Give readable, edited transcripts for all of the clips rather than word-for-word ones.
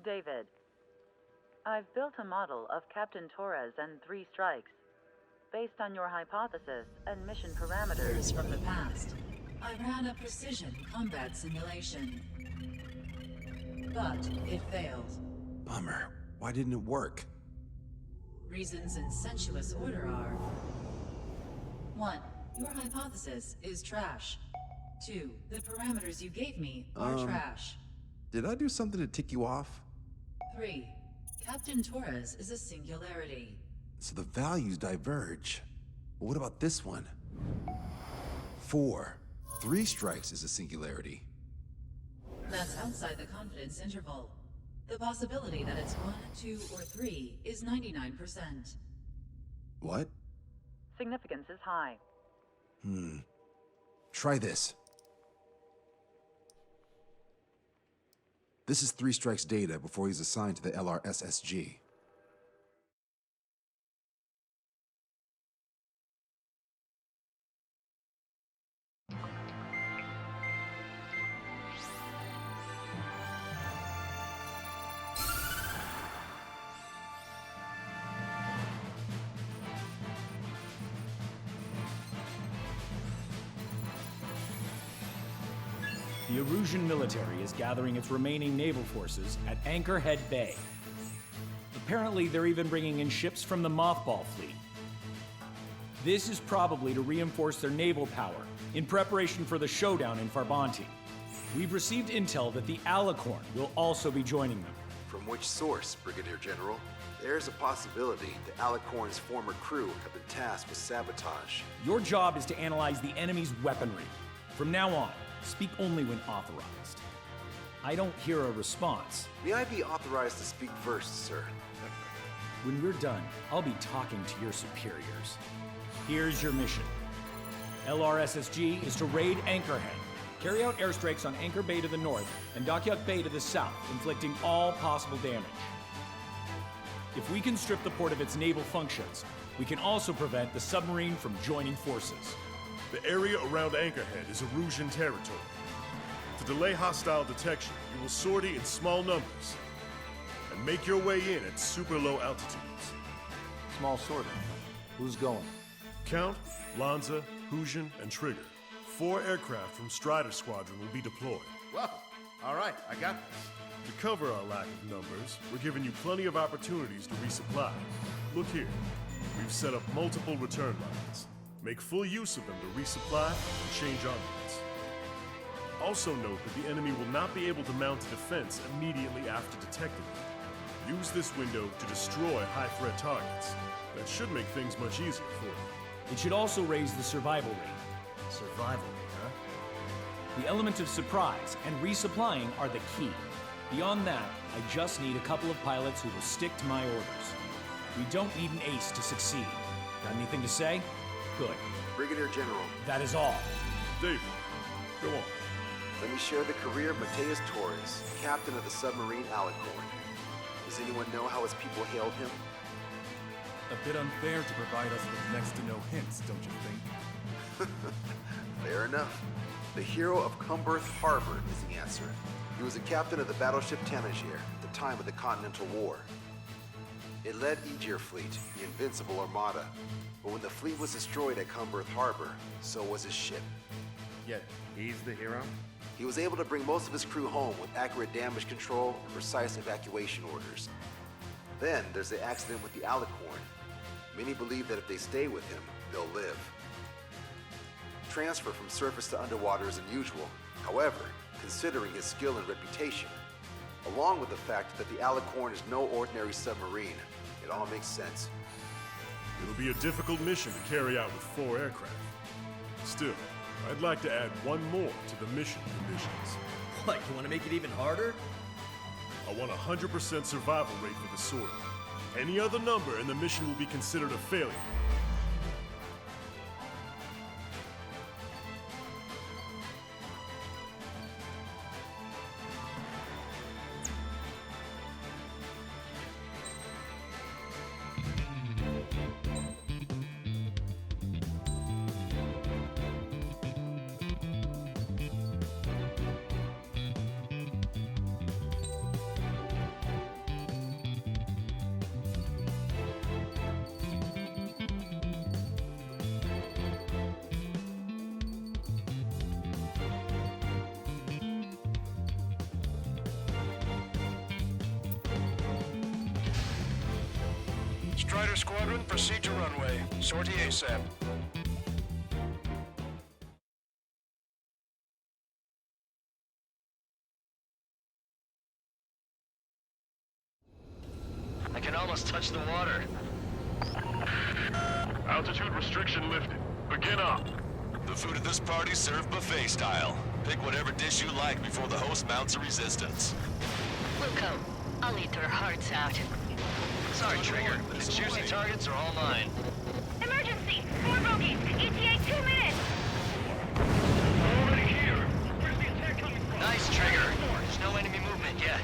David, I've built a model of Captain Torres and 3 strikes. Based on your hypothesis and mission parameters From the past, I ran a precision combat simulation. But it failed. Bummer. Why didn't it work? Reasons in sensuous order are: 1. Your hypothesis is trash. 2. The parameters you gave me are trash. Did I do something to tick you off? 3. Captain Torres is a singularity. So the values diverge. But what about this one? 4. 3 strikes is a singularity. That's outside the confidence interval. The possibility that it's 1, 2, or 3 is 99%. What? significance is high. Try this. This is 3 Strike's data before he's assigned to the LRSSG. The Erusian military is gathering its remaining naval forces at Anchorhead Bay. Apparently, they're even bringing in ships from the Mothball fleet. This is probably to reinforce their naval power in preparation for the showdown in Farbanti. We've received intel that the Alicorn will also be joining them. From which source, Brigadier General? There's a possibility the Alicorn's former crew have been tasked with sabotage. Your job is to analyze the enemy's weaponry. From now on, speak only when authorized. I don't hear a response. May I be authorized to speak first, sir? When we're done, I'll be talking to your superiors. Here's your mission. LRSSG is to raid Anchorhead, carry out airstrikes on Anchor Bay to the north and Dockyuk Bay to the south, inflicting all possible damage. If we can strip the port of its naval functions, we can also prevent the submarine from joining forces. The area around Anchorhead is Erusian territory. To delay hostile detection, you will sortie in small numbers and make your way in at super low altitudes. Small sorting. Who's going? Count, Lanza, Hujan, and Trigger. 4 aircraft from Strider Squadron will be deployed. Well, all right, I got this. To cover our lack of numbers, we're giving you plenty of opportunities to resupply. Look here, we've set up multiple return lines. Make full use of them to resupply and change armaments. Also note that the enemy will not be able to mount a defense immediately after detecting them. Use this window to destroy high-threat targets. That should make things much easier for you. It should also raise the survival rate. Survival rate, huh? The element of surprise and resupplying are the key. Beyond that, I just need a couple of pilots who will stick to my orders. We don't need an ace to succeed. Got anything to say? Good. Brigadier General, That is all. David, go on. let me share the career of Mateus Torres, captain of the submarine Alicorn. Does anyone know how his people hailed him? A bit unfair to provide us with next to no hints, don't you think? Fair enough. The hero of Cumberth Harbor is the answer. He was a captain of the battleship Tanager at the time of the Continental War. It led Aegir Fleet, the Invincible Armada. But when the fleet was destroyed at Cumberth Harbor, so was his ship. Yet, he's the hero? He was able to bring most of his crew home with accurate damage control and precise evacuation orders. Then there's the accident with the Alicorn. Many believe that if they stay with him, they'll live. Transfer from surface to underwater is unusual. However, considering his skill and reputation, along with the fact that the Alicorn is no ordinary submarine, it all makes sense. It'll be a difficult mission to carry out with 4 aircraft. Still, I'd like to add one more to the mission conditions. What, you want to make it even harder? I want a 100% survival rate for the sortie. Any other number and the mission will be considered a failure. Strider Squadron, proceed to runway. Sortie ASAP. I can almost touch the water. Altitude restriction lifted. Begin up. The food at this party's served buffet style. Pick whatever dish you like before the host mounts a resistance. Wilco, I'll eat their hearts out. Sorry, Trigger. The juicy targets are all mine. Emergency! 4 bogeys! ETA 2 minutes! Already here. Where's the attack coming from? Nice, Trigger. There's no enemy movement yet.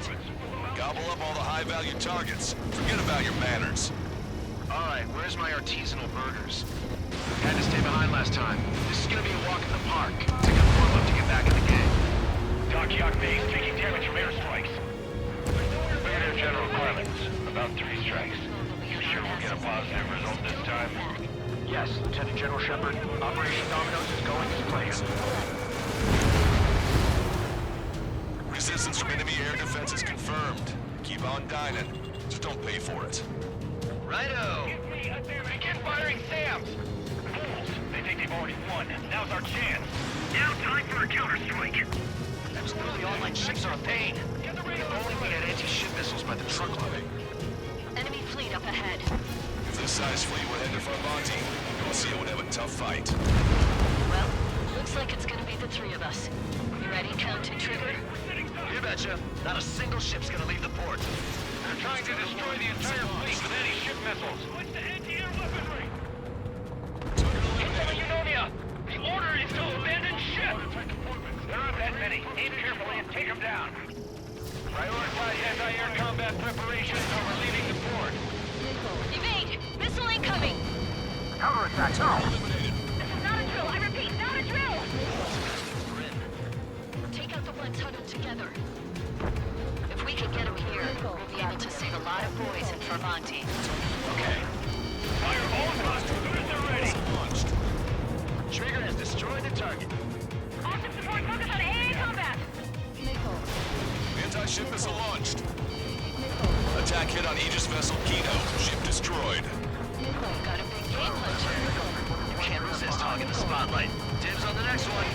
Gobble up all the high-value targets. Forget about your manners. Alright, where's my artisanal burgers? Had to stay behind last time. This is gonna be a walk in the park. Take a warm-up to get back in the game. Takiak base taking damage from airstrikes. Brigadier General Clemens, about 3 strikes. You sure we'll get a positive result this time? Yes, Lieutenant General Shepard. Operation Dominoes is going as planned. Resistance from enemy air defense is confirmed. Keep on dining. Just don't pay for it. Righto! Begin firing SAMs! Fools! They think they've already won. Now's our chance. Now time for a counterstrike. Absolutely, all my ships are a pain. If only we had anti-ship missiles by the truckload. Enemy fleet up ahead. If this size fleet would head to Farbanti, Garcia would have a tough fight. Well, looks like it's gonna be the 3 of us. You ready, Captain Trigger? You betcha. Not a single ship's gonna leave the port. They're trying to destroy the entire fleet with anti-ship missiles. What's the anti-air weaponry? Intel Unonia! The order is to abandon ship! There aren't that many. Aim carefully and take them down. Prioritize anti-air combat preparations or we're leaving the port. Evade! Missile incoming! Counterattack now! This is not a drill! I repeat, not a drill! Take out the ones huddled together. If we can get them here, we'll be able to save a lot of boys in Farbanti. Okay. Fire all guns as soon as they're ready. Launched. Trigger has destroyed the target. Awesome support, focus on AA combat! Anti-ship missile launched. Attack hit on Aegis vessel Kino. Ship destroyed. Got a big game puncher. You can't resist hogging the spotlight. Dibs on the next one.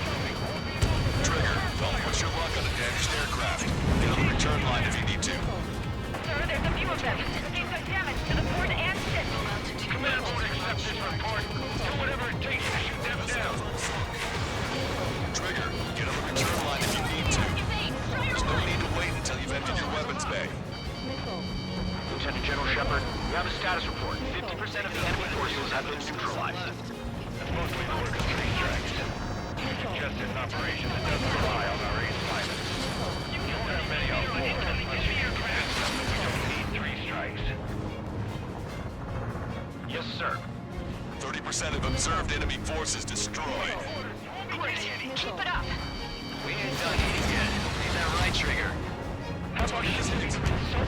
Trigger, don't push your luck on a damaged aircraft. Get on the return line if you need to. Sir, there's a few of them. They've done damage to the port and ship. Command won't accept this report. Do whatever it takes to shoot them down. Trigger, get on the return line if you need to. There's no need to wait until you've emptied your weapons bay. Lieutenant General Shepard, we have a status report. 50% of the enemy forces have been neutralized. That's mostly the work of 3 strikes. Just an operation that doesn't rely on our ace pilots. You don't have many on board. Let's see your craft. We don't need 3 strikes. Yes, sir. 30% of observed enemy forces destroyed. Great! Keep it up! We ain't done eating yet. Ain't that right, Trigger? How about you so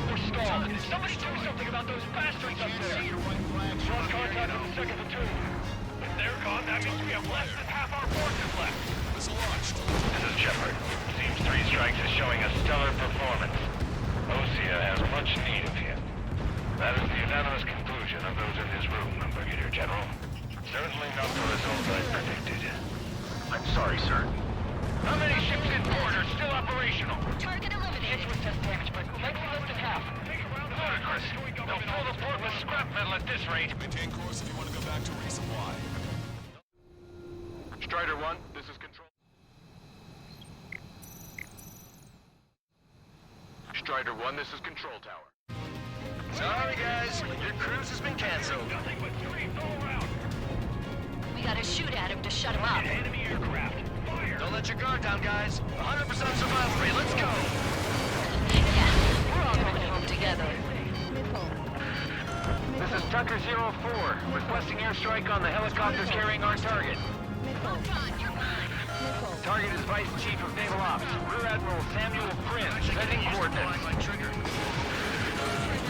forestalled? Somebody do something about those bastards up there. Lost contact with the second platoon. If they're gone, that means we have less than half our forces left. Missile launched. This is Shepard. Seems 3 strikes is showing a stellar performance. Osea has much need of him. That is the unanimous conclusion of those in this room, Brigadier General. Certainly not the result I predicted. I'm sorry, sir. How many ships in port are still operational? Target eliminated. Instrument test damage, but likely less than half. Ludicrous. They'll fill the port with scrap metal at this rate. Maintain course if you want to go back to resupply. Strider 1, this is Control. Strider 1, this is Control Tower. Sorry, guys. Your cruise has been canceled. Nothing but 3 all around. We gotta shoot at him to shut him up. Enemy aircraft. Fire! Don't let your guard down, guys. 100% survival rate. Let's go. Yeah, we're all going home together. This is Tucker 04, requesting airstrike on the helicopter carrying our target. Target is Vice Chief of Naval Ops, Rear Admiral Samuel Prince, sending coordinates.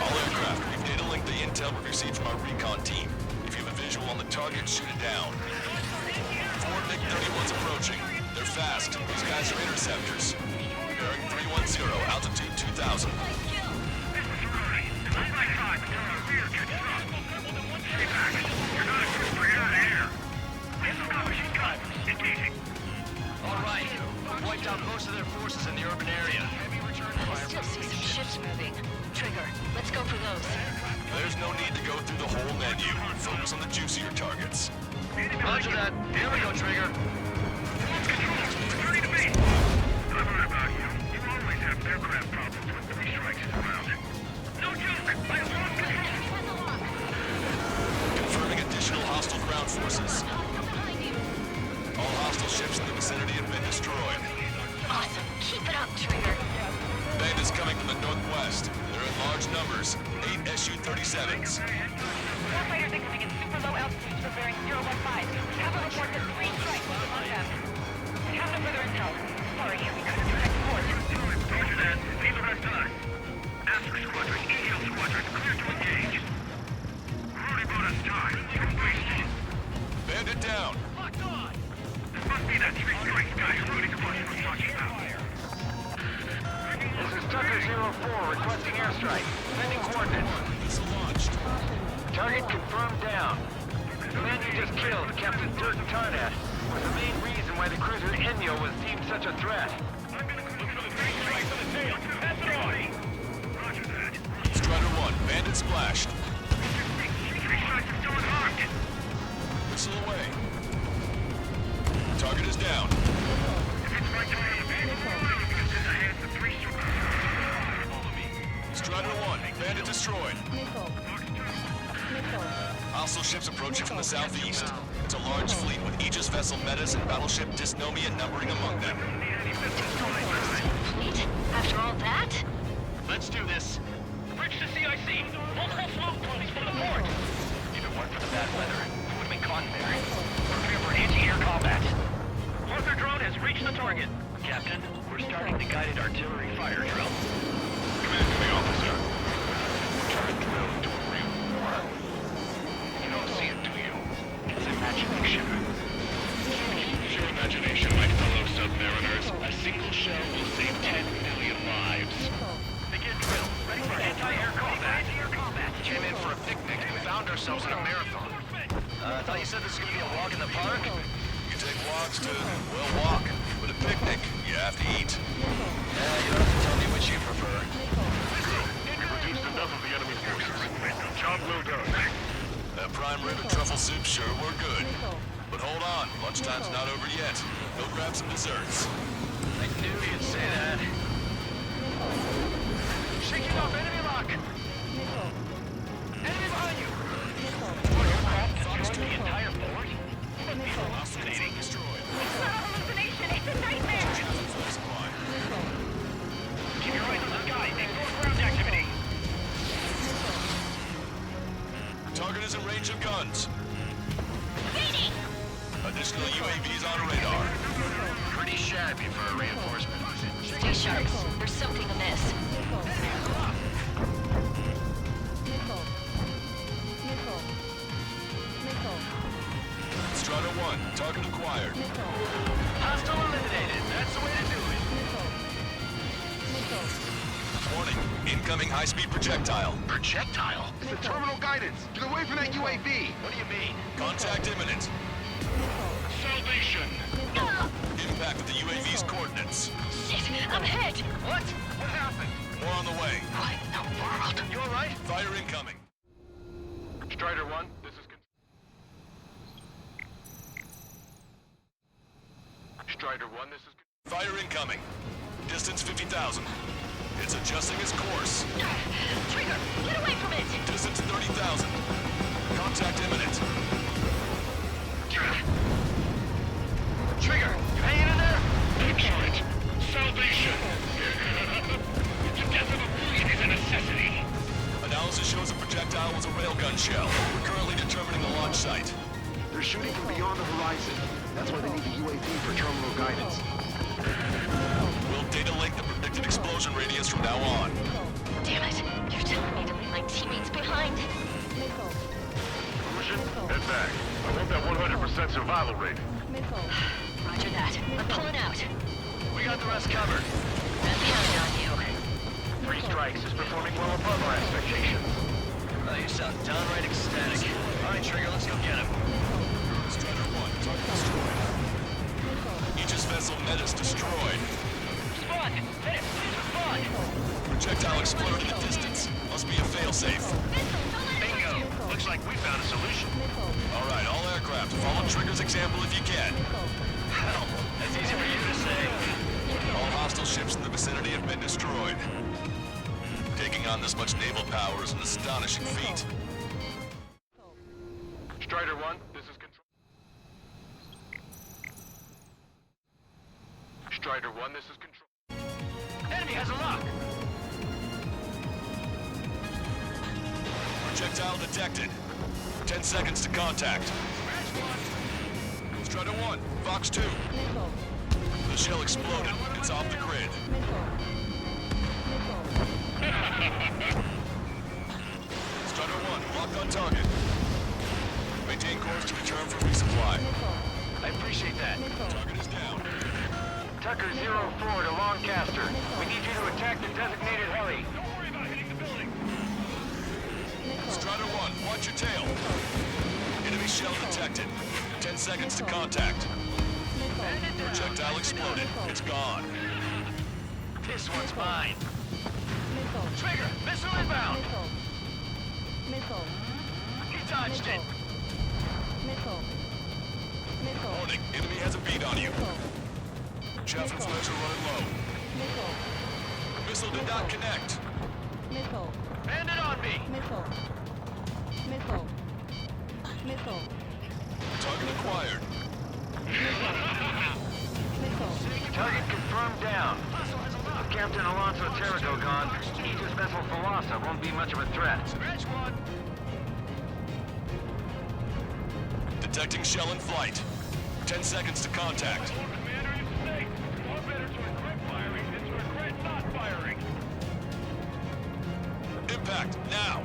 All aircraft, we've data linked the intel we received from our recon team. If you have a visual on the target, shoot it down. 4 MiG-31's approaching. They're fast. These guys are interceptors. Bearing 310, altitude 2000. Stay back. You're not equipped for air to air. We have some machine guns. Engaging. All right. We've wiped out most of their forces in the urban area. I still see some ships moving. Trigger, let's go for those. There's no need to go through the whole menu. Focus on the juicier targets. Roger that. Here we go, Trigger. Returning to base. Don't worry about you. You always have aircraft problems with 3 strikes around. No joke. I have lost control. Confirming additional hostile ground forces. All hostile ships in the vicinity have been destroyed. Awesome. Keep it up, Trigger. Bandits coming from the northwest. They're in large numbers. 8 Su-37s. Warfighters incoming in super low altitudes for bearing 015. We have a report that 3 strikes were among them. We have no further intel. Sorry, we got a direct course. Roger that. Leave the rest to us. Ask Squadron, EL Squadron, clear to engage. Already bought us time. Don't waste it. Bandit down. This must be that 3 strikes guy Rudy Squadron was talking about. This is Tucker 04 requesting airstrike. Sending coordinates. Missile launched. Target confirmed down. The man you just killed, Captain Dirk Tarnath, was the main reason why the cruiser Enyo was deemed such a threat. Strider 1, bandit splashed. Missile away. Target is down. Strider 1, bandit destroyed. Hostile ships approaching from the southeast. It's a large fleet with Aegis vessel Metas and battleship Dysnomia numbering among them. Fleet? After all that? Let's do this. Bridge to CIC. Multiple smoke points from the port. If it weren't for the bad weather, we would have been caught there. Prepare for anti-air combat. Arthur drone has reached the target. Captain, we're starting the guided artillery fire drill. Command to the officer. Turn drill into a real war. You don't see it, do you? It's imagination. Use your imagination, my fellow submariners. A single shell will save 10 million lives. Begin drill. Ready for anti-air combat. Came in for a picnic and found ourselves in a marathon. I thought you said this was going to be a walk in the park? You take walks to, well, walk. But a picnic, you have to eat. You don't have to tell me which you prefer. We've reduced enough of the enemy forces. Job well done. That prime rib and truffle soup sure were good. But hold on, lunchtime's not over yet. Go grab some desserts. I knew you'd say that. Shaking off enemy lock. Enemy behind you. The entire fort? Fascinating. Destroyed. It's not a hallucination. It's a nightmare. Supply. Keep your eyes on the sky. Ignore ground activity. Target is in range of guns. Waiting. Additional UAVs on radar. Pretty shabby for a reinforcement. Stay sharp. There's something amiss. Strider 1, target acquired. Hostile eliminated. That's the way to do it. Warning, incoming high-speed projectile. Projectile? It's the terminal guidance. Get away from that UAV. What do you mean? Contact imminent. Salvation. Impact of the UAV's coordinates. Shit, I'm hit. What? What happened? More on the way. What in the world? You all right? Fire incoming. Strider 1, this is... Strider 1, this is... Fire incoming. Distance 50,000. It's adjusting its course. Trigger, get away from it. Distance 30,000. Contact imminent. Trigger, you hanging in there? Excellent. Salvation. The death of a bullion is a necessity. Analysis shows the projectile was a railgun shell. We're currently determining the launch site. They're shooting from beyond the horizon. That's why they need the UAV for terminal guidance. We'll data link the predicted explosion radius from now on. Damn it. You're telling me to leave my teammates behind? Mission, head back. I want that 100% survival rate. Roger that. I'm pulling out. We got the rest covered. I'm counting on you. 3 strikes is performing well above our expectations. Oh, you sound downright ecstatic. Alright, Trigger, let's go get him. Strider 1, target destroyed. Aegis vessel Metis destroyed. Respond! Metis, please respond! Projectile exploded in the distance. Must be a failsafe. Bingo! Looks like we found a solution. Alright, all aircraft, follow Trigger's example if you can. Hell, that's easy for you to say. All hostile ships in the vicinity have been destroyed. Taking on this much naval power is an astonishing feat. Strider 1, this is control. Strider 1, this is control. Enemy has a lock! Projectile detected. 10 seconds to contact. Strider 1, Fox 2. The shell exploded. It's off the grid. Strider 1, locked on target. Maintain course to return for resupply. I appreciate that. Target is down. Tucker 04 to Lancaster. We need you to attack the designated heli. Don't worry about hitting the building. Strider 1, watch your tail. Enemy shell detected. 10 seconds to contact. Projectile exploded. It's gone. This one's mine. Trigger, missile inbound. He dodged it. Warning, enemy has a bead on you. Chaff and flares are running low. Missile did not connect. Bandit on me. Target acquired. Target confirmed down. With Captain Alonso Terrigo gone, Aegis vessel Thalassa won't be much of a threat. Detecting shell in flight. 10 seconds to contact. Commander used to say, far better to regret firing than to regret not firing. Impact, now.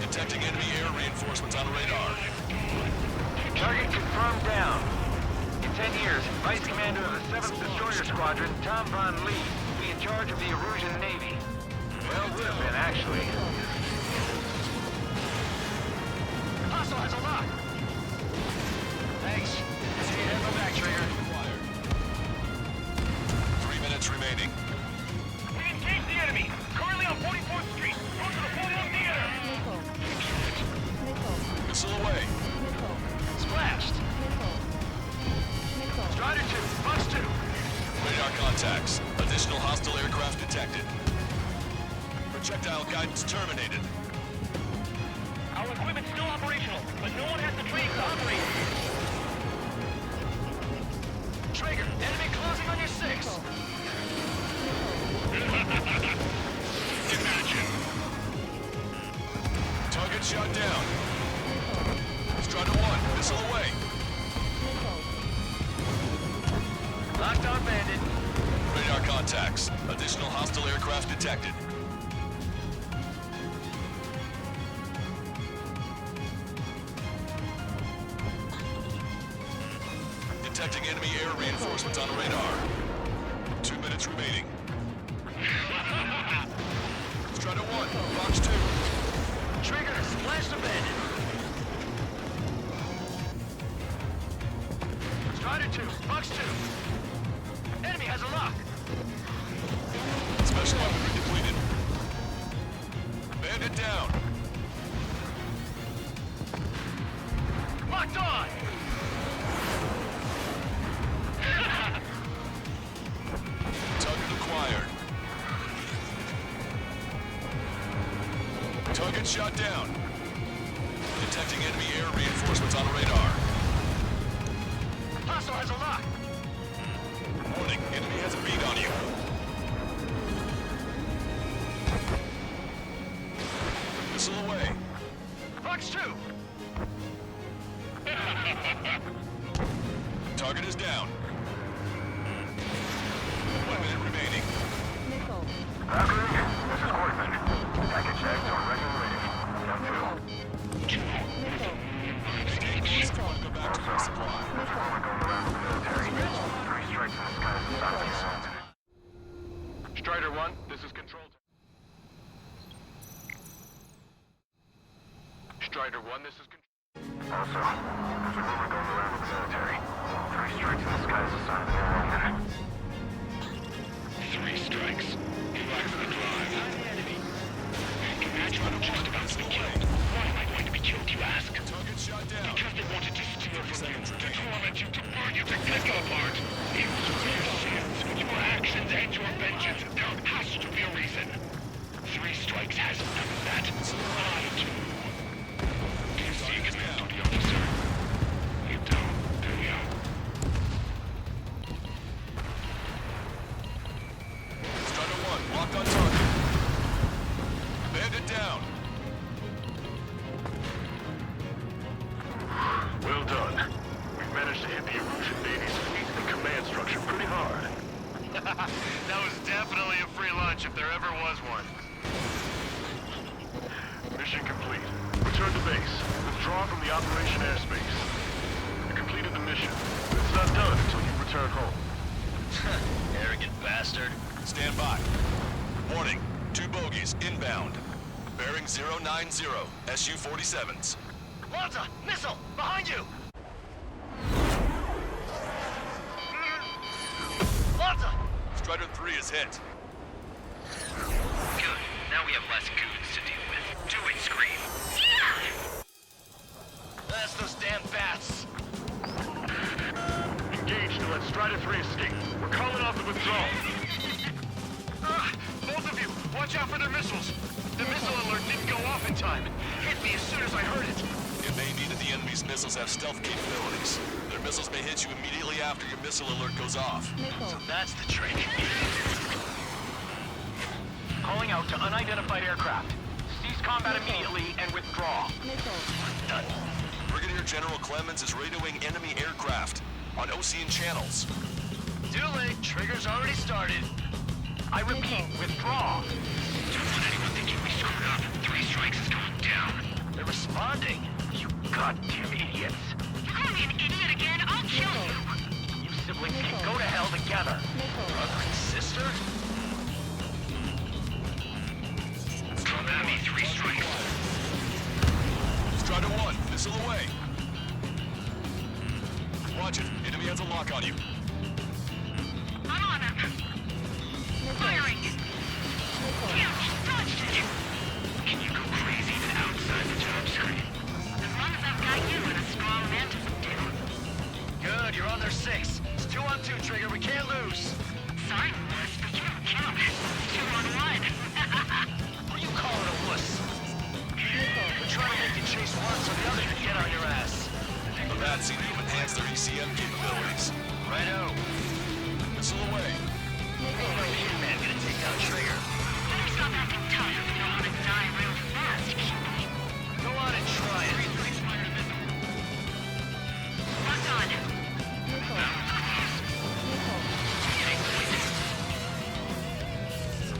Detecting enemy air reinforcements on radar. Target confirmed down. In 10 years, Vice Commander of the 7th Destroyer Squadron, Tom Von Lee, will be in charge of the Erusian Navy. Well, would have been, actually. Hostile has a lock! Thanks. See you head back, Trigger. 3 minutes remaining. We engaged the enemy. Currently on 44th Street. Go to the Full-Blown Theater. Missile away. Splashed. Strider 2, Fox 2. Radar contacts. Additional hostile aircraft detected. Projectile guidance terminated. Our equipment's still operational, but no one has the training to operate it. Trigger, enemy closing on your 6. Imagine. Target shot down. Strider 1, missile away. Locked on Bandit. Radar contacts. Additional hostile aircraft detected. Detecting enemy air reinforcements on radar. 2 minutes remaining. Strider 1, Fox 2. Trigger, splash the Bandit. Strider 2, Fox 2. Enemy has a lock. Special weaponry depleted. Bandit down. Locked on. Target acquired. Target shot down. Detecting enemy air reinforcements on radar. Hostile has a lock. Warning, enemy has a bead on you. Missile away. Fox 2. Target is down. 1 minute remaining. Operator, this is Horseman. Package checked on ready and ready. Down 2. Stay close if you want to go back to resupply. Military. 3 strikes in the sky to stop the assault. Strider 1, this is Control. Strider Strider 1, this is... Also, there's a rumor going around in the military. 3 strikes in the skies a sign of an air war. 3 strikes. He lacks the drive. Command Strider just about to be killed. Why am I going to be killed, you ask? Target shot down. Because they wanted to steal from you, to torment you, to burn you, to pick you apart. It was your sins, your actions, and your vengeance. There has to be a reason. 3 strikes has none of that. I do. Do you see it, duty officer? You don't, do you? Strider 1, locked on target. Bandit down. Well done. We've managed to hit the Erusian Navy's fleet and command structure pretty hard. That was definitely a free lunch if there ever was one. Mission complete. Return to base. Withdraw from the operation airspace. You completed the mission, but it's not done until you return home. Arrogant bastard. Stand by. Warning, 2 bogies inbound. Bearing 090, SU-47s. Malta! Missile! Behind you! Malta! Strider 3 is hit. Good. Now we have less goons to deal with. Do it, Scream. That's those damn bats. Engage to let Strider 3 escape. We're calling off the withdrawal. Both of you, watch out for their missiles. The missile alert didn't go off in time. It hit me as soon as I heard it. It may be that the enemy's missiles have stealth capabilities. Their missiles may hit you immediately after your missile alert goes off. So that's the trick. Calling out to unidentified aircraft. Cease combat immediately and withdraw. Done. Brigadier General Clemens is radioing enemy aircraft on Ocean channels. Too late. Trigger's already started. I repeat, withdraw. Don't let anyone think we screwed up. 3 strikes is going down. They're responding. You goddamn idiots. You call me an idiot again, I'll kill you. You siblings can go to hell together. Brother and sister? Come at me, 3 strikes. Strider 1, missile away. Watch it. Enemy has a lock on you. I'm on him. Firing. Damn, he dodged it. Can you go crazy even outside the job screen? As long as I've got you and a strong mantis will do. Good, you're on their 6. It's 2 on 2, Trigger. We can't lose. Sorry, Wuss, but you don't count. 2 on 1. What are you calling a wuss? We're trying to make you chase one so the other can get on your ass. The bats seem to have enhanced their ECM capabilities. Righto. Missile away. Ain't no hitman gonna take down Trigger. Better stop acting tough if you don't want to die real fast, cutie. Go on and try it. Locked on.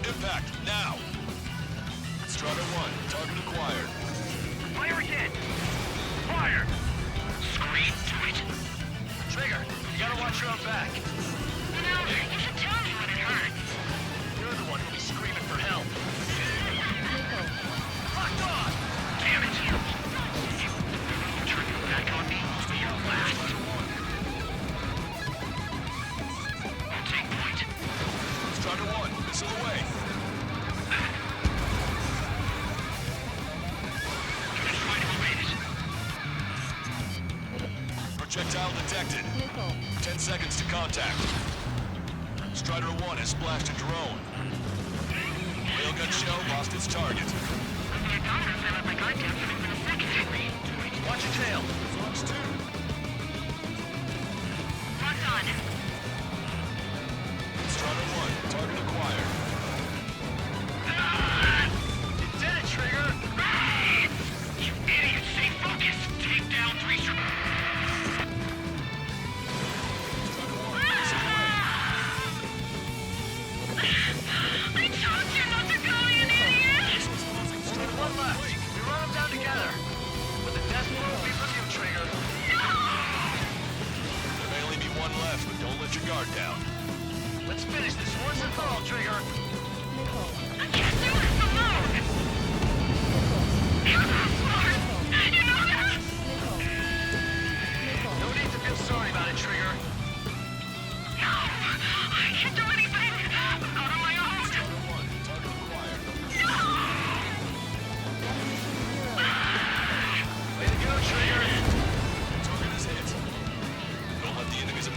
Impact, now! Strider 1, target acquired. Fire again! Fire! Scream to it. Trigger, you gotta watch your own back. You know, you should tell me when it hurts. You're the one who'll be screaming for help. Locked on! Damn it. You turn your back on me, you're last. Take point. Strider 1, missile away. Try to evade it. Projectile detected. 10 seconds to contact. Strider 1 has splashed a drone. Railgun shell lost its target. My daughter fell at my goddamn for a second. Watch your tail. Lost 2. Locked on. Strider 1, target acquired. You did it, Trigger! You idiot, stay focused. Take down 3 strikes. I told you not to call me an idiot! Only 1 left. We run them down together. But the death blow will be from you, Trigger. There may only be 1 left, but don't let your guard down. Let's finish this once and for all, Trigger. I can't do this alone! You're not smart!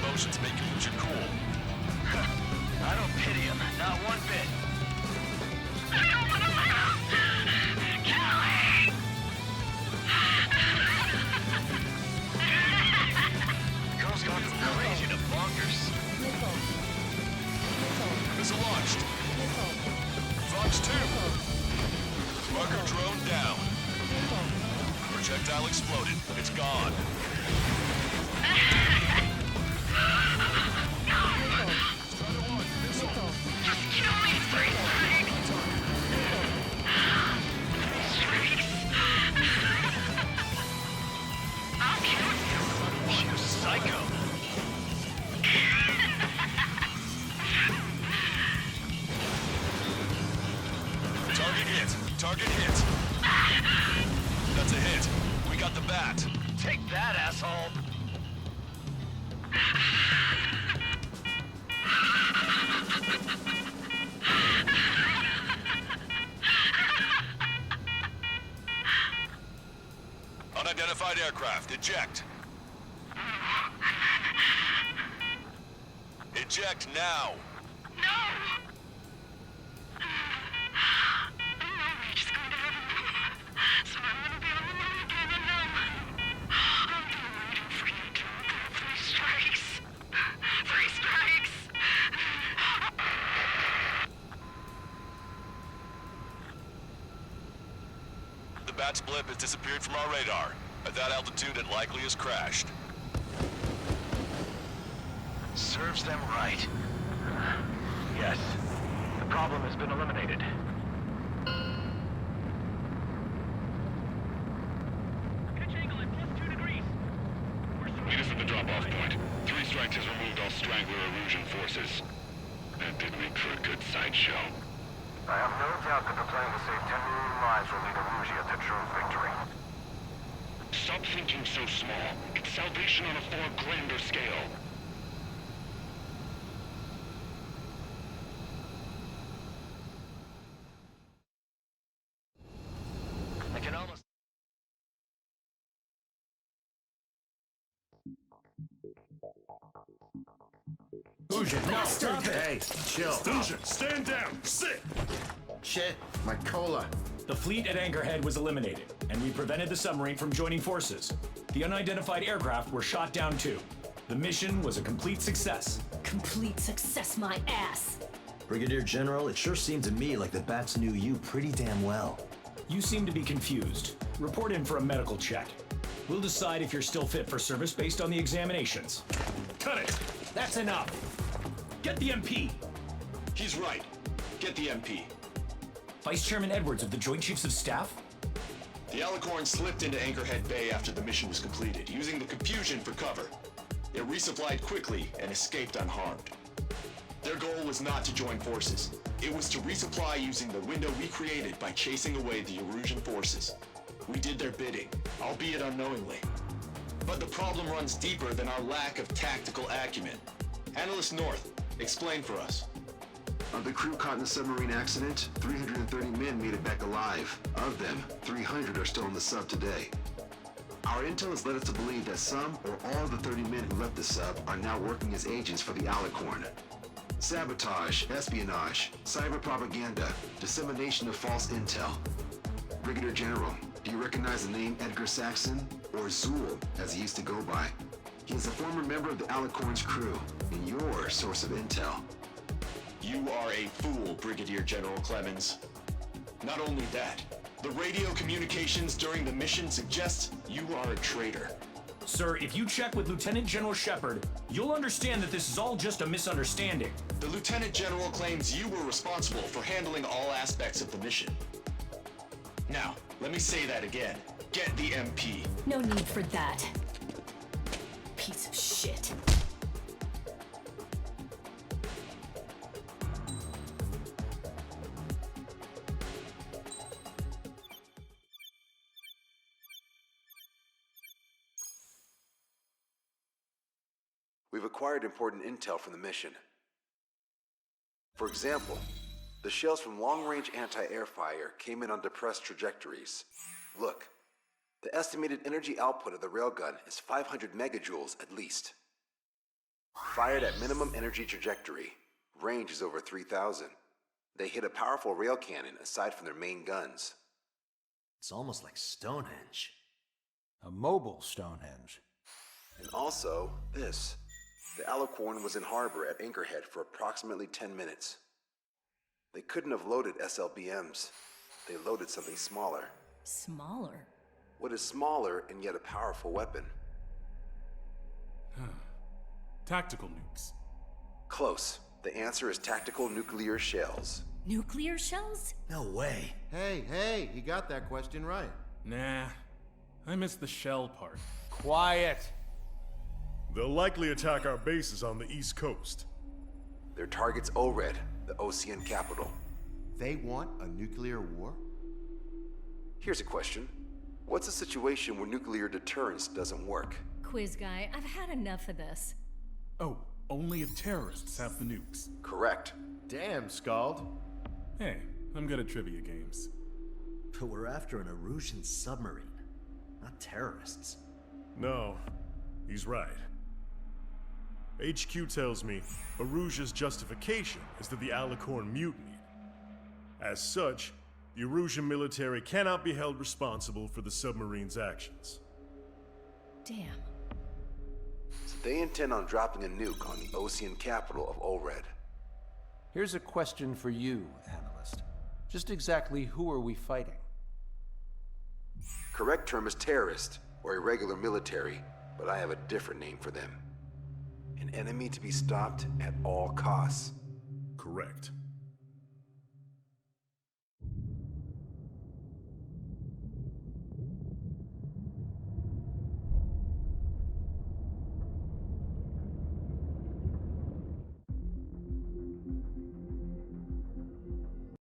emotions make you lose your cool. I don't pity him, not one bit. I don't want to live! Kelly! Girl's gone from crazy to bonkers. Missile launched. Fox 2. Marker drone down. Projectile exploded. It's gone. Just kill me, three strikes! I'll kill you! You psycho. Target hit. Target hit. That's a hit. We got the bat. Take that, asshole. Unidentified aircraft. Eject. Eject now. No! He's going to have a room, so I'm going to be all alone again and I've been waiting for you to get 3 strikes. 3 strikes! The bat's blip has disappeared from our radar. At that altitude, it likely has crashed. Serves them right. Yes. The problem has been eliminated. Pitch angle at +2 degrees. Meet us at the drop-off point. 3 strikes has removed all Strangler Erosion forces. That did make for a good sideshow. I have no doubt that the plan to save 10 million lives will lead Erusia to true victory. Stop thinking so small. It's salvation on a far grander scale. I can almost... Fusion, no! Stop it! Hey, chill. Fusion, stand down! Sit! Shit, my cola. The fleet at Anchorhead was eliminated, and we prevented the submarine from joining forces. The unidentified aircraft were shot down too. The mission was a complete success. Complete success, my ass. Brigadier General, it sure seemed to me like the bats knew you pretty damn well. You seem to be confused. Report in for a medical check. We'll decide if you're still fit for service based on the examinations. Cut it! That's enough! Get the MP! He's right. Get the MP. Vice Chairman Edwards of the Joint Chiefs of Staff? The Alicorn slipped into Anchorhead Bay after the mission was completed, using the confusion for cover. It resupplied quickly and escaped unharmed. Their goal was not to join forces. It was to resupply using the window we created by chasing away the Erusian forces. We did their bidding, albeit unknowingly. But the problem runs deeper than our lack of tactical acumen. Analyst North, explain for us. Of the crew caught in the submarine accident, 330 men made it back alive. Of them, 300 are still in the sub today. Our intel has led us to believe that some or all of the 30 men who left the sub are now working as agents for the Alicorn. Sabotage, espionage, cyber propaganda, dissemination of false intel. Brigadier General, do you recognize the name Edgar Saxon, or Zool, as he used to go by? He is a former member of the Alicorn's crew, and your source of intel. You are a fool, Brigadier General Clemens. Not only that, the radio communications during the mission suggest you are a traitor. Sir, if you check with Lieutenant General Shepard, you'll understand that this is all just a misunderstanding. The Lieutenant General claims you were responsible for handling all aspects of the mission. Now, let me say that again. Get the MP. No need for that. Piece of shit. We've acquired important intel from the mission. For example, the shells from long-range anti-air fire came in on depressed trajectories. Look, the estimated energy output of the railgun is 500 megajoules at least. Fired at minimum energy trajectory. Range is over 3,000. They hit a powerful rail cannon aside from their main guns. It's almost like Stonehenge. A mobile Stonehenge. And also, this. The Alicorn was in harbor at Anchorhead for approximately 10 minutes. They couldn't have loaded SLBMs. They loaded something smaller. Smaller? What is smaller and yet a powerful weapon? Tactical nukes. Close. The answer is tactical nuclear shells. Nuclear shells? No way. Hey, he got that question right. Nah, I missed the shell part. Quiet. They'll likely attack our bases on the East Coast. Their target's ORED, the Ocean capital. They want a nuclear war? Here's a question. What's a situation where nuclear deterrence doesn't work? Quiz guy, I've had enough of this. Oh, only if terrorists have the nukes. Correct. Damn, Scald. Hey, I'm good at trivia games. But we're after an Erusian submarine, not terrorists. No, he's right. HQ tells me Erusia's justification is that the Alicorn mutinied. As such, the Erusian military cannot be held responsible for the submarine's actions. Damn. So they intend on dropping a nuke on the Ocean capital of ORED. Here's a question for you, analyst. Just exactly who are we fighting? Correct term is terrorist, or irregular military, but I have a different name for them. An enemy to be stopped at all costs. Correct.